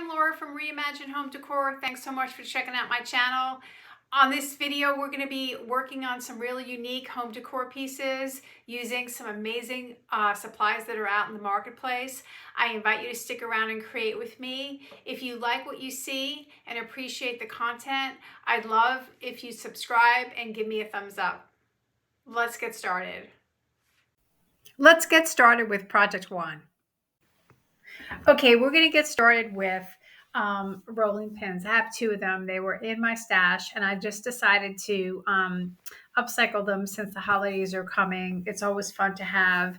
I'm Laura from ReImagined Home Decor. Thanks so much for checking out my channel. On this video, we're going to be working on some really unique home decor pieces using some amazing supplies that are out in the marketplace. I invite you to stick around and create with me. If you like what you see and appreciate the content, I'd love if you subscribe and give me a thumbs up. Let's get started. Let's get started with project one. Okay, we're going to get started with rolling pins. I have two of them. They were in my stash, and I just decided to upcycle them since the holidays are coming. It's always fun to have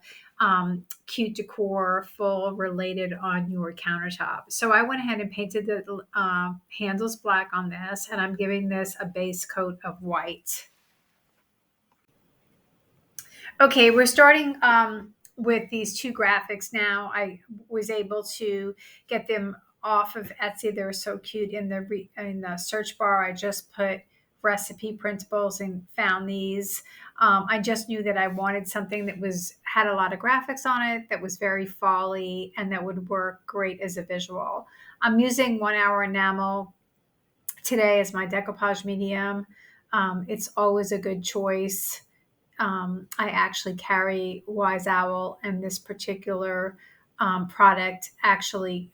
cute decor full related on your countertop. So I went ahead and painted the handles black on this, and I'm giving this a base coat of white. Okay, we're starting with these two graphics now. I was able to get them off of Etsy. They were so cute. In the search bar, I just put recipe printables and found these. I just knew that I wanted something that had a lot of graphics on it, that was very fall-y, and that would work great as a visual. I'm using 1 hour enamel today as my decoupage medium. It's always a good choice. I actually carry Wise Owl, and this particular product actually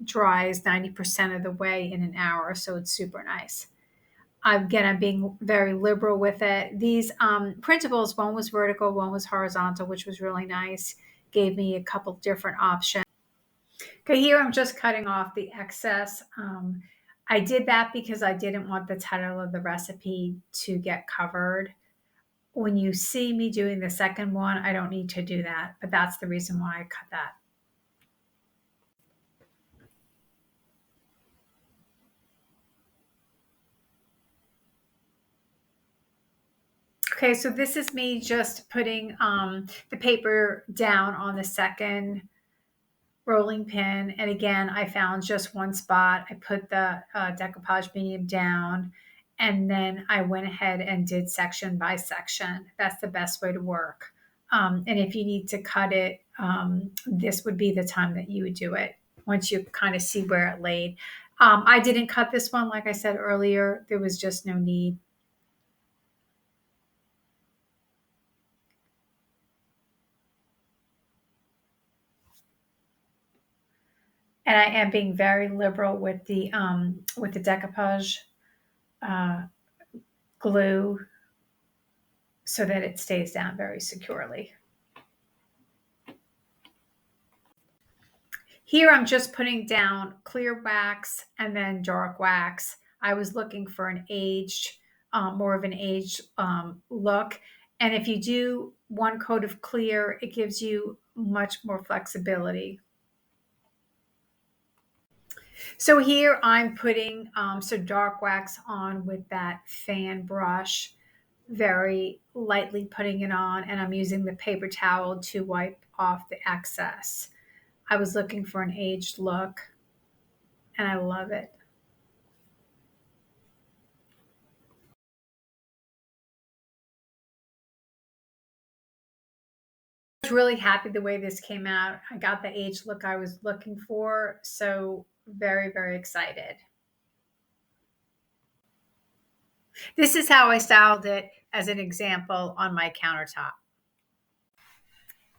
dries 90% of the way in an hour, so it's super nice. Again, I'm being very liberal with it. These printables, one was vertical, one was horizontal, which was really nice. Gave me a couple different options. Okay, here I'm just cutting off the excess. I did that because I didn't want the title of the recipe to get covered. When you see me doing the second one, I don't need to do that, but that's the reason why I cut that. Okay, so this is me just putting the paper down on the second rolling pin. And again, I found just one spot. I put the decoupage medium down, and then I went ahead and did section by section. That's the best way to work. And if you need to cut it, this would be the time that you would do it once you kind of see where it laid. I didn't cut this one, like I said earlier. There was just no need. And I am being very liberal with the decoupage glue so that it stays down very securely. Here I'm just putting down clear wax and then dark wax. I was looking for an aged, more of an aged look. And if you do one coat of clear, it gives you much more flexibility. So here I'm putting some dark wax on with that fan brush, very lightly putting it on, and I'm using the paper towel to wipe off the excess. I was looking for an aged look, and I love it. I was really happy the way this came out. I got the aged look I was looking for, so very, very excited. This is how I styled it as an example on my countertop.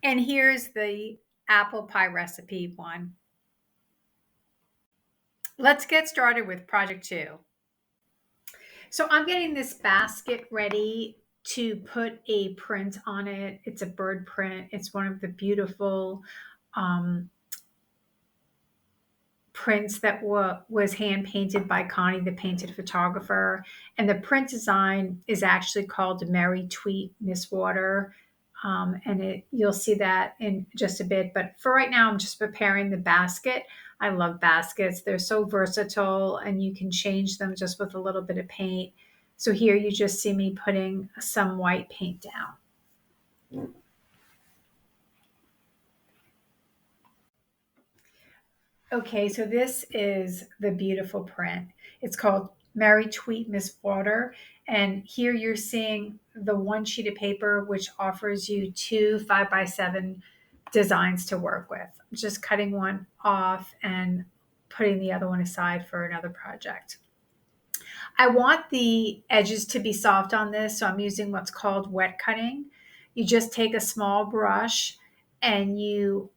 And here's the apple pie recipe one. Let's get started with project two. So I'm getting this basket ready to put a print on it. It's a bird print. It's one of the beautiful prints that was hand painted by Connie, the painted photographer. And the print design is actually called Merry Tweet Miss Water. And you'll see that in just a bit. But for right now, I'm just preparing the basket. I love baskets. They're so versatile, and you can change them just with a little bit of paint. So here you just see me putting some white paint down. Okay, so this is the beautiful print. It's called Merry Tweet Miss Water. And here you're seeing the one sheet of paper, which offers you two 5x7 designs to work with. I'm just cutting one off and putting the other one aside for another project. I want the edges to be soft on this, so I'm using what's called wet cutting. You just take a small brush and you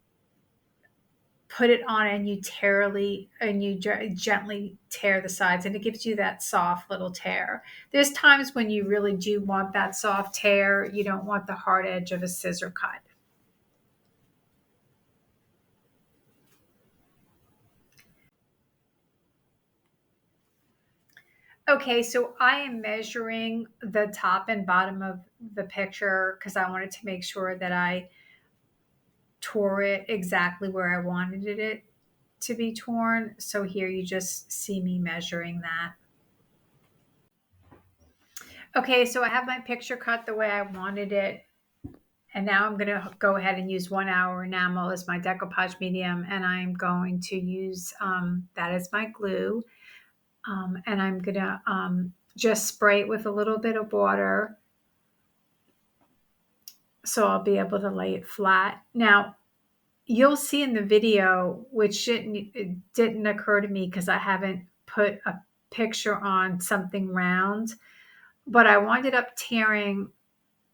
put it on and you gently tear the sides, and it gives you that soft little tear. There's times when you really do want that soft tear. You don't want the hard edge of a scissor cut. Okay, so I am measuring the top and bottom of the picture because I wanted to make sure that I tore it exactly where I wanted it to be torn. So here you just see me measuring that. Okay, so I have my picture cut the way I wanted it. And now I'm going to go ahead and use 1 hour enamel as my decoupage medium. And I'm going to use that as my glue. And I'm going to just spray it with a little bit of water, so I'll be able to lay it flat. Now, you'll see in the video, which it didn't occur to me because I haven't put a picture on something round, but I wound up tearing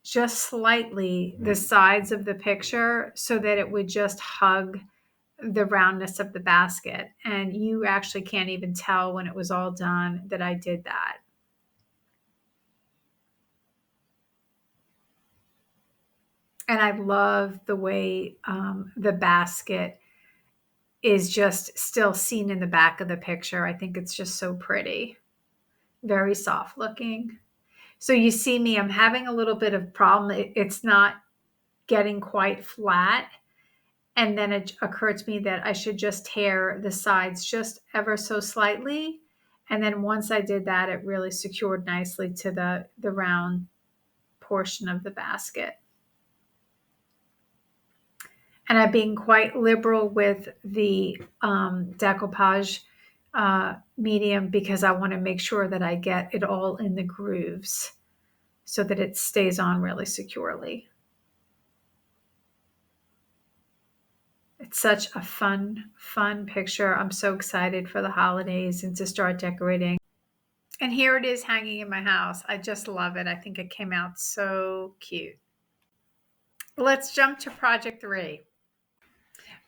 just slightly the sides of the picture so that it would just hug the roundness of the basket. And you actually can't even tell when it was all done that I did that. And I love the way the basket is just still seen in the back of the picture. I think it's just so pretty, very soft looking. So you see me, I'm having a little bit of problem. It's not getting quite flat. And then it occurred to me that I should just tear the sides just ever so slightly. And then once I did that, it really secured nicely to the round portion of the basket. And I'm being quite liberal with the decoupage medium because I want to make sure that I get it all in the grooves so that it stays on really securely. It's such a fun picture. I'm so excited for the holidays and to start decorating. And here it is hanging in my house. I just love it. I think it came out so cute. Let's jump to project 3.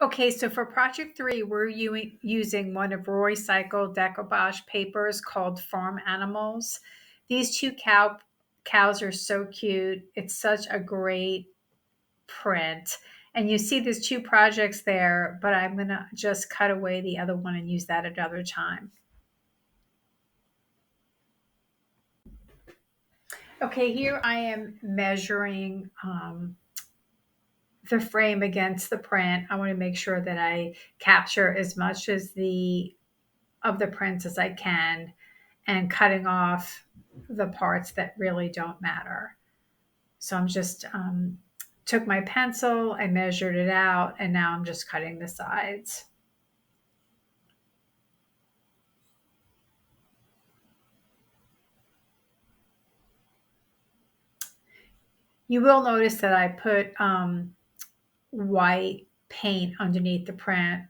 Okay, so for project 3, we're using one of Roycylced decoupage papers called Farm Animals. These two cows are so cute. It's such a great print. And you see there's 2 projects there, but I'm going to just cut away the other one and use that another time. Okay, here I am measuring the frame against the print. I want to make sure that I capture as much of the print as I can and cutting off the parts that really don't matter. So I'm just took my pencil, I measured it out, and now I'm just cutting the sides. You will notice that I put white paint underneath the print.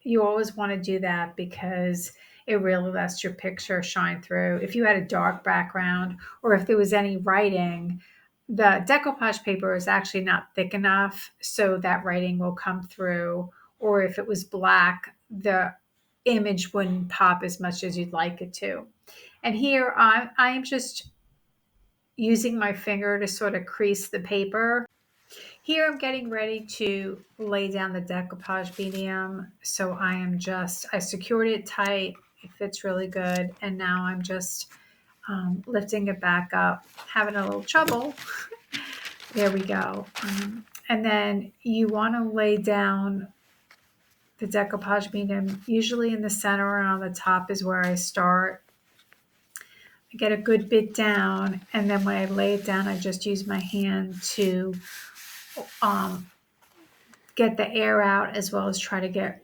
You always want to do that because it really lets your picture shine through. If you had a dark background or if there was any writing, the decoupage paper is actually not thick enough so that writing will come through. Or if it was black, the image wouldn't pop as much as you'd like it to. And here I am just using my finger to sort of crease the paper. Here I'm getting ready to lay down the decoupage medium. So I secured it tight. It fits really good. And now I'm just lifting it back up, having a little trouble. There we go. And then you want to lay down the decoupage medium, usually in the center and on the top is where I start. I get a good bit down, and then when I lay it down, I just use my hand to get the air out as well as try to get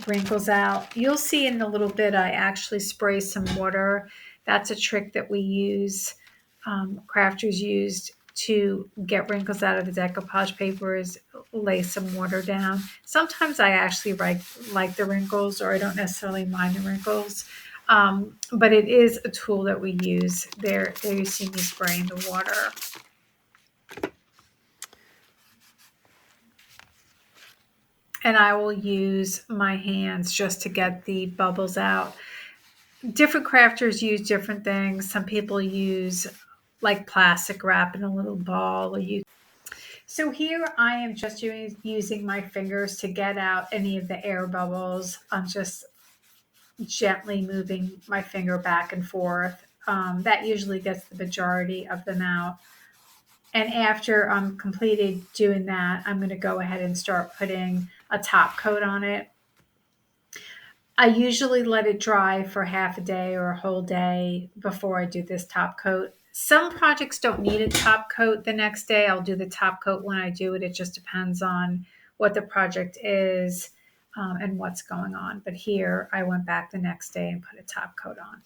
wrinkles out. You'll see in a little bit I actually spray some water. That's a trick that we use, crafters used to get wrinkles out of the decoupage paper is lay some water down. Sometimes I actually like the wrinkles, or I don't necessarily mind the wrinkles. But it is a tool that we use. There you see me spraying the water. And I will use my hands just to get the bubbles out. Different crafters use different things. Some people use like plastic wrap in a little ball. So here I am just using my fingers to get out any of the air bubbles. I'm just gently moving my finger back and forth. That usually gets the majority of them out. And after I'm completed doing that, I'm going to go ahead and start putting a top coat on it. I usually let it dry for half a day or a whole day before I do this top coat. Some projects don't need a top coat the next day. I'll do the top coat when I do it. It just depends on what the project is and what's going on. But here I went back the next day and put a top coat on.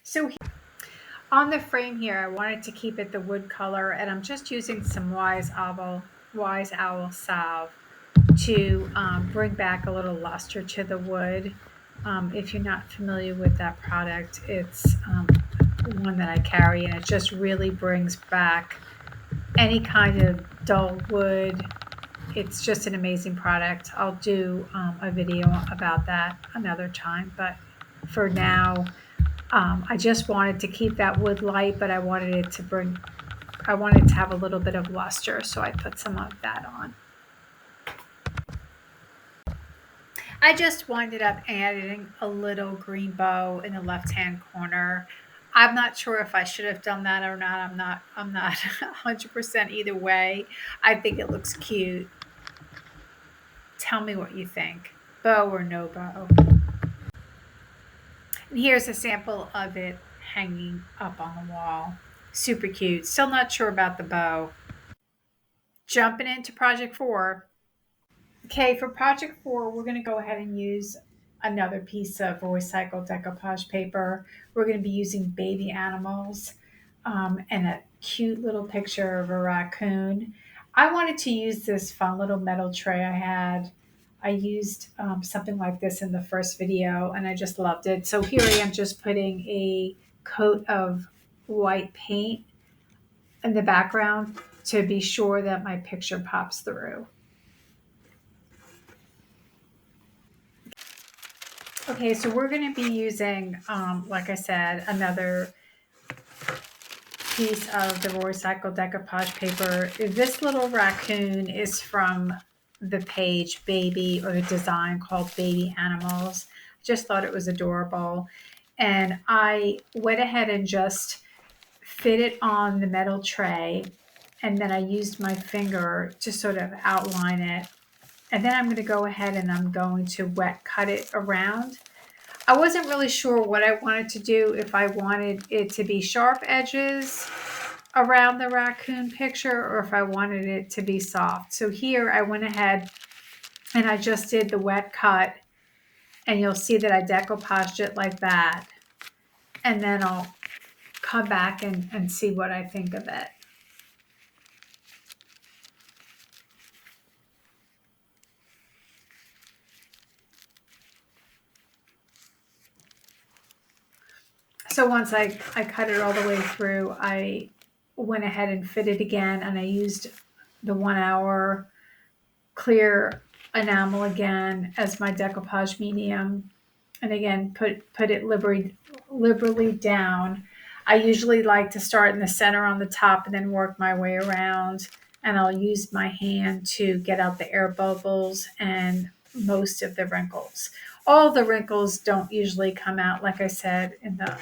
So on the frame here, I wanted to keep it the wood color, and I'm just using some Wise Owl salve to bring back a little luster to the wood. If you're not familiar with that product, it's one that I carry, and it just really brings back any kind of dull wood. It's just an amazing product. I'll do a video about that another time, but for now, I just wanted to keep that wood light, but I wanted to have a little bit of luster, so I put some of that on. I just winded up adding a little green bow in the left-hand corner. I'm not sure if I should have done that or not. I'm not 100% either way. I think it looks cute. Tell me what you think. Bow or no bow? And here's a sample of it hanging up on the wall. Super cute. Still not sure about the bow. Jumping into project 4. Okay, for project 4, we're going to go ahead and use another piece of Roycylced decoupage paper. We're going to be using baby animals and a cute little picture of a raccoon. I wanted to use this fun little metal tray I had. I used something like this in the first video, and I just loved it. So here I am just putting a coat of white paint in the background to be sure that my picture pops through. Okay, so we're going to be using, like I said, another piece of the Roycylced decoupage paper. This little raccoon is from the page Baby, or the design called Baby Animals. Just thought it was adorable. And I went ahead and just fit it on the metal tray. And then I used my finger to sort of outline it. And then I'm going to go ahead and I'm going to wet cut it around. I wasn't really sure what I wanted to do, if I wanted it to be sharp edges around the raccoon picture or if I wanted it to be soft. So here I went ahead and I just did the wet cut, and you'll see that I decoupaged it like that. And then I'll come back and see what I think of it. So once I cut it all the way through, I went ahead and fit it again, and I used the 1 hour clear enamel again as my decoupage medium. And again, put it liberally down. I usually like to start in the center on the top and then work my way around. And I'll use my hand to get out the air bubbles and most of the wrinkles. All the wrinkles don't usually come out, like I said in the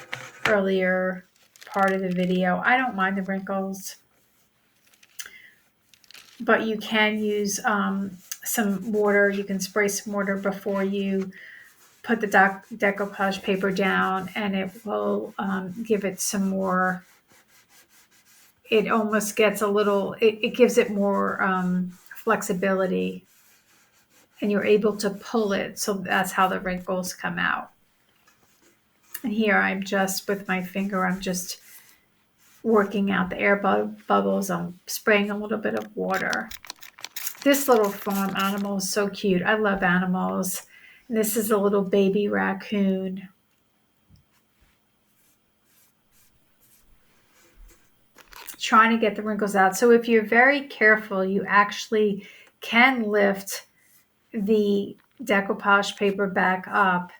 earlier part of the video. I don't mind the wrinkles, but you can use some water. You can spray some water before you put the decoupage paper down, and it will give it some more. It almost gets a little, it gives it more flexibility, and you're able to pull it. So that's how the wrinkles come out. And here I'm just, with my finger, I'm just working out the air bubbles. I'm spraying a little bit of water. This little farm animal is so cute. I love animals. And this is a little baby raccoon. Trying to get the wrinkles out. So if you're very careful, you actually can lift the decoupage paper back up.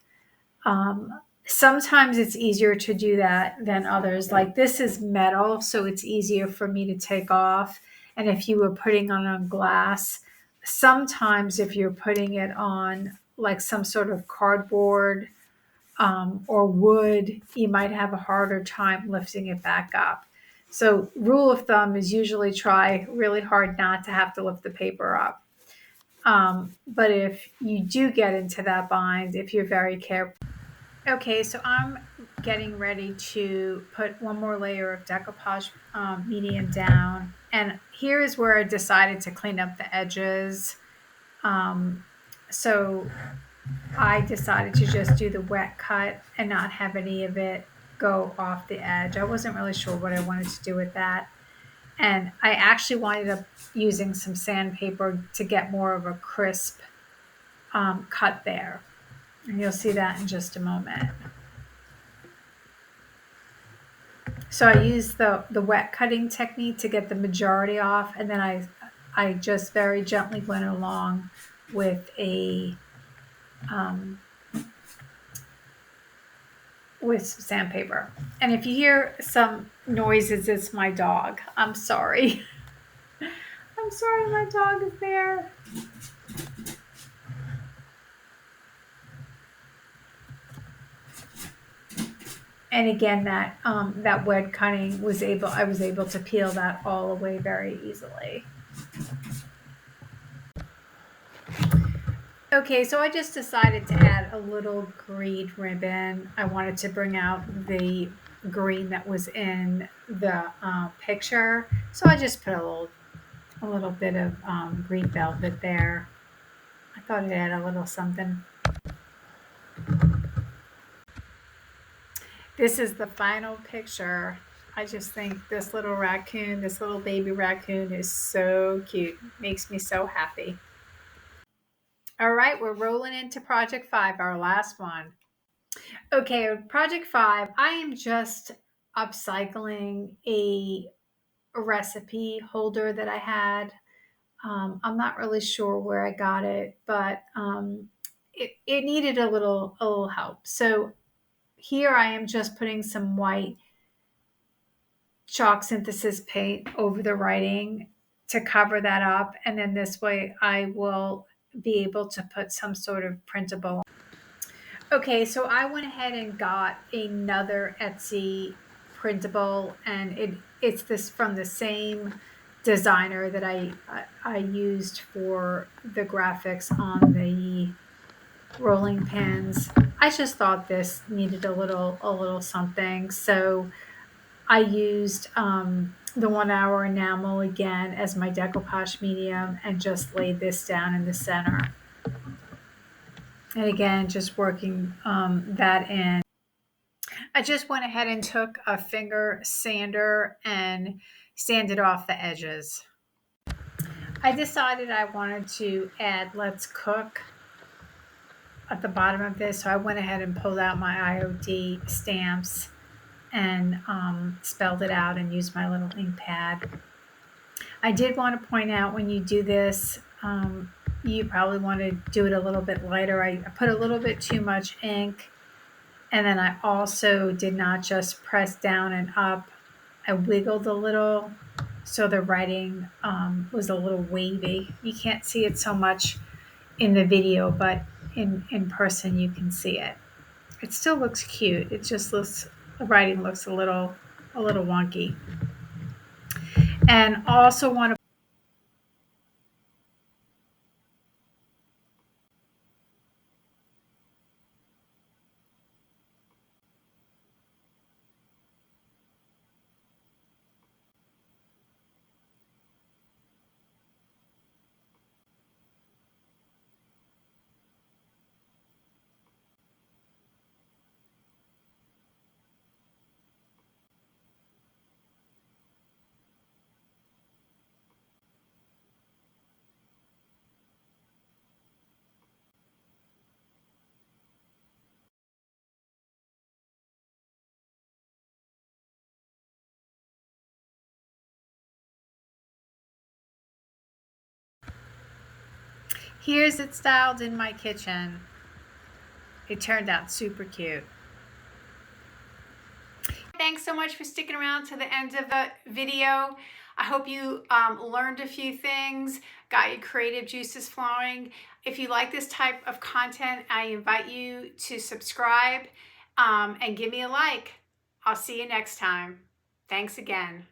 Sometimes it's easier to do that than others. Like this is metal, so it's easier for me to take off. And if you were putting on glass, sometimes if you're putting it on like some sort of cardboard or wood, you might have a harder time lifting it back up. So rule of thumb is usually try really hard not to have to lift the paper up. But if you do get into that bind, if you're very careful. Okay, so I'm getting ready to put one more layer of decoupage medium down. And here is where I decided to clean up the edges. Um, so I decided to just do the wet cut and not have any of it go off the edge. I wasn't really sure what I wanted to do with that. And I actually wind up using some sandpaper to get more of a crisp cut there. And you'll see that in just a moment. So I use the wet cutting technique to get the majority off, and then I just very gently went along with a with some sandpaper. And if you hear some noises, it's my dog. I'm sorry. I'm sorry, my dog is there. And again, that wet cutting I was able to peel that all away very easily. Okay, so I just decided to add a little green ribbon. I wanted to bring out the green that was in the picture. So I just put a little bit of green velvet there. I thought it had a little something. This is the final picture. I just think this little raccoon, this little baby raccoon is so cute. Makes me so happy. All right, we're rolling into project 5, our last one. Okay, project 5, I am just upcycling a recipe holder that I had. I'm not really sure where I got it, but it needed a little help. So here I am just putting some white chalk synthesis paint over the writing to cover that up. And then this way I will be able to put some sort of printable. Okay, so I went ahead and got another Etsy printable, and it's this from the same designer that I used for the graphics on the rolling pins. I just thought this needed a little something, so I used the 1 hour enamel again as my decoupage medium and just laid this down in the center. And again, just working that in. I just went ahead and took a finger sander and sanded off the edges. I decided I wanted to add Let's Cook at the bottom of this, so I went ahead and pulled out my IOD stamps and spelled it out and used my little ink pad. I did want to point out when you do this, you probably want to do it a little bit lighter. I put a little bit too much ink, and then I also did not just press down and up. I wiggled a little, so the writing was a little wavy. You can't see it so much in the video, but in person you can see it. It still looks cute. It just looks, the writing looks a little wonky. And also want to. Here's it styled in my kitchen. It turned out super cute. Thanks so much for sticking around to the end of the video. I hope you learned a few things, got your creative juices flowing. If you like this type of content, I invite you to subscribe and give me a like. I'll see you next time. Thanks again.